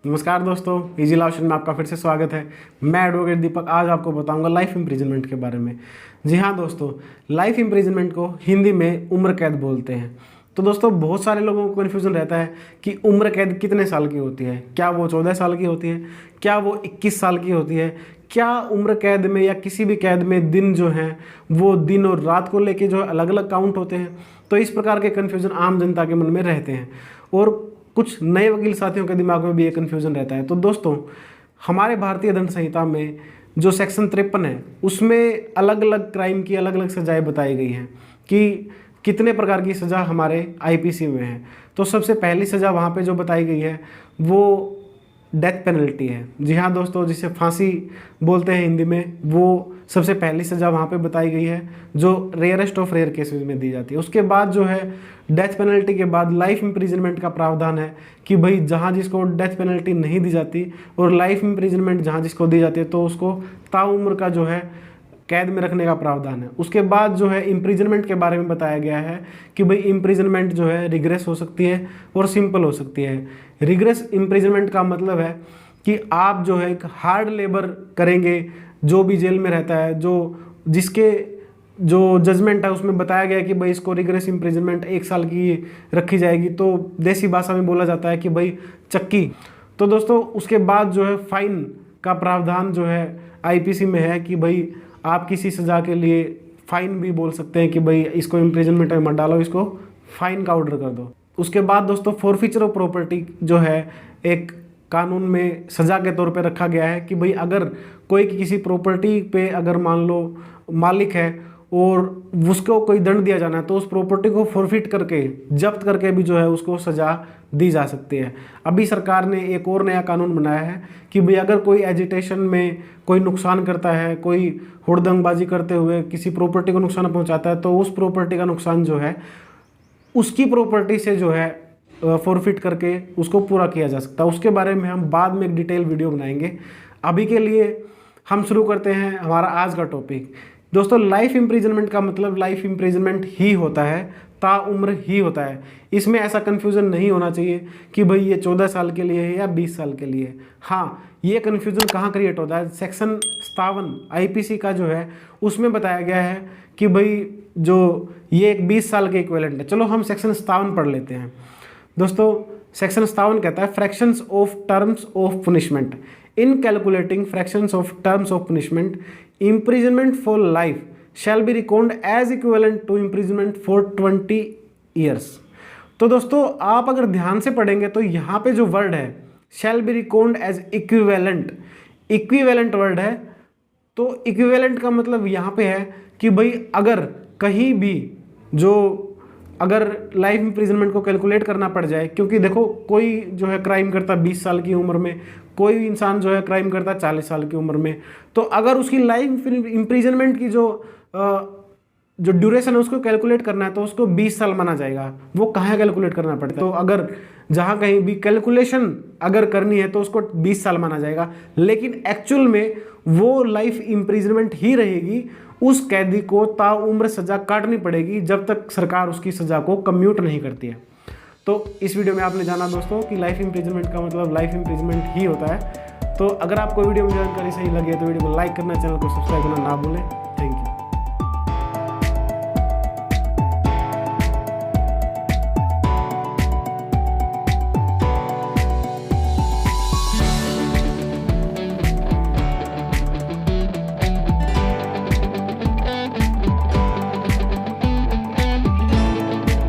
नमस्कार दोस्तों, easy law option में आपका फिर से स्वागत है। मैं एडवोकेट दीपक आज आपको बताऊंगा लाइफ इम्प्रिजनमेंट के बारे में। जी हाँ दोस्तों, लाइफ इम्प्रिजनमेंट को हिंदी में उम्र कैद बोलते हैं। तो दोस्तों बहुत सारे लोगों को कन्फ्यूजन रहता है कि उम्र कैद कितने साल की होती है। क्या वो 14 साल की होती है, क्या वो 21 साल की होती है, क्या उम्र कैद में या किसी भी कैद में दिन जो हैं वो दिन और रात को लेके जो है अलग अलग काउंट होते हैं। तो इस प्रकार के कन्फ्यूजन आम जनता के मन में रहते हैं और कुछ नए वकील साथियों के दिमाग में भी ये कन्फ्यूजन रहता है। तो दोस्तों हमारे भारतीय दंड संहिता में जो सेक्शन 53 है उसमें अलग अलग क्राइम की अलग अलग सजाएं बताई गई हैं कि कितने प्रकार की सज़ा हमारे आईपीसी में है। तो सबसे पहली सज़ा वहाँ पे जो बताई गई है वो डेथ पेनल्टी है। जी हाँ दोस्तों, जिसे फांसी बोलते हैं हिंदी में, वो सबसे पहली सज़ा वहाँ पे बताई गई है जो रेयरेस्ट ऑफ रेयर केसेस में दी जाती है। उसके बाद जो है डेथ पेनल्टी के बाद लाइफ इम्प्रिजनमेंट का प्रावधान है कि भाई जहाँ जिसको डेथ पेनल्टी नहीं दी जाती और लाइफ इम्प्रिजनमेंट जहाँ जिसको दी जाती है तो उसको ताउम्र का जो है कैद में रखने का प्रावधान है। उसके बाद जो है इम्प्रिजनमेंट के बारे में बताया गया है कि भाई इम्प्रिजनमेंट जो है रिग्रेस हो सकती है और सिंपल हो सकती है। रिग्रेस इम्प्रिजनमेंट का मतलब है कि आप जो है एक हार्ड लेबर करेंगे, जो भी जेल में रहता है, जो जिसके जो जजमेंट है उसमें बताया गया है कि भाई इसको रिग्रेस इम्प्रिजनमेंट 1 साल की रखी जाएगी। तो देसी भाषा में बोला जाता है कि भाई चक्की। तो दोस्तों उसके बाद जो है फाइन का प्रावधान जो है आईपीसी में है कि भाई आप किसी सज़ा के लिए फ़ाइन भी बोल सकते हैं कि भाई इसको इम्प्रिजनमेंट में मत डालो, इसको फ़ाइन का ऑर्डर कर दो। उसके बाद दोस्तों फॉरफीचर ऑफ प्रॉपर्टी जो है एक कानून में सज़ा के तौर पे रखा गया है कि भाई अगर कोई किसी प्रॉपर्टी पे अगर मान लो मालिक है और उसको कोई दंड दिया जाना है तो उस प्रॉपर्टी को फॉरफिट करके जब्त करके भी जो है उसको सज़ा दी जा सकती है। अभी सरकार ने एक और नया कानून बनाया है कि भाई अगर कोई एजिटेशन में कोई नुकसान करता है, कोई हुड़दंगबाजी करते हुए किसी प्रॉपर्टी को नुकसान पहुंचाता है तो उस प्रॉपर्टी का नुकसान जो है उसकी प्रॉपर्टी से जो है फॉरफिट करके उसको पूरा किया जा सकता है। उसके बारे में हम बाद में एक डिटेल वीडियो बनाएंगे। अभी के लिए हम शुरू करते हैं हमारा आज का टॉपिक। दोस्तों लाइफ इम्प्रिजनमेंट का मतलब लाइफ इम्प्रिजनमेंट ही होता है, ताउम्र ही होता है। इसमें ऐसा कन्फ्यूज़न नहीं होना चाहिए कि भाई ये 14 साल के लिए है या 20 साल के लिए। हाँ, ये कन्फ्यूज़न कहाँ क्रिएट होता है, सेक्शन 57 आईपीसी का जो है उसमें बताया गया है कि भाई जो ये एक 20 साल के इक्विवेलेंट है। चलो हम सेक्शन 57 पढ़ लेते हैं। दोस्तों सेक्शन 57 कहता है fractions of terms of punishment in calculating fractions of terms of punishment imprisonment for life shall be reckoned as equivalent to imprisonment for 20 years। तो दोस्तों आप अगर ध्यान से पढ़ेंगे तो यहाँ पे जो वर्ड है shall be reckoned as equivalent, equivalent word है। तो इक्विवेलेंट का मतलब यहाँ पे है कि भाई अगर कहीं भी जो अगर लाइफ इम्प्रिजनमेंट को कैलकुलेट करना पड़ जाए, क्योंकि देखो कोई जो है क्राइम करता 20 साल की उम्र में, कोई इंसान जो है क्राइम करता 40 साल की उम्र में, तो अगर उसकी लाइफ इम्प्रिजनमेंट की जो ड्यूरेशन है उसको कैलकुलेट करना है तो उसको 20 साल माना जाएगा। वो कहाँ कैलकुलेट करना पड़ता है, तो अगर जहाँ कहीं भी कैलकुलेशन अगर करनी है तो उसको 20 साल माना जाएगा, लेकिन एक्चुअल में वो लाइफ इम्प्रिजनमेंट ही रहेगी। उस कैदी को ताउम्र सज़ा काटनी पड़ेगी जब तक सरकार उसकी सज़ा को कम्यूट नहीं करती है। तो इस वीडियो में आपने जाना दोस्तों कि लाइफ इम्प्रिजनमेंट का मतलब लाइफ इम्प्रिजनमेंट ही होता है। तो अगर आपको वीडियो में जानकारी सही लगे तो वीडियो को लाइक करना, चैनल को सब्सक्राइब करना ना भूलें।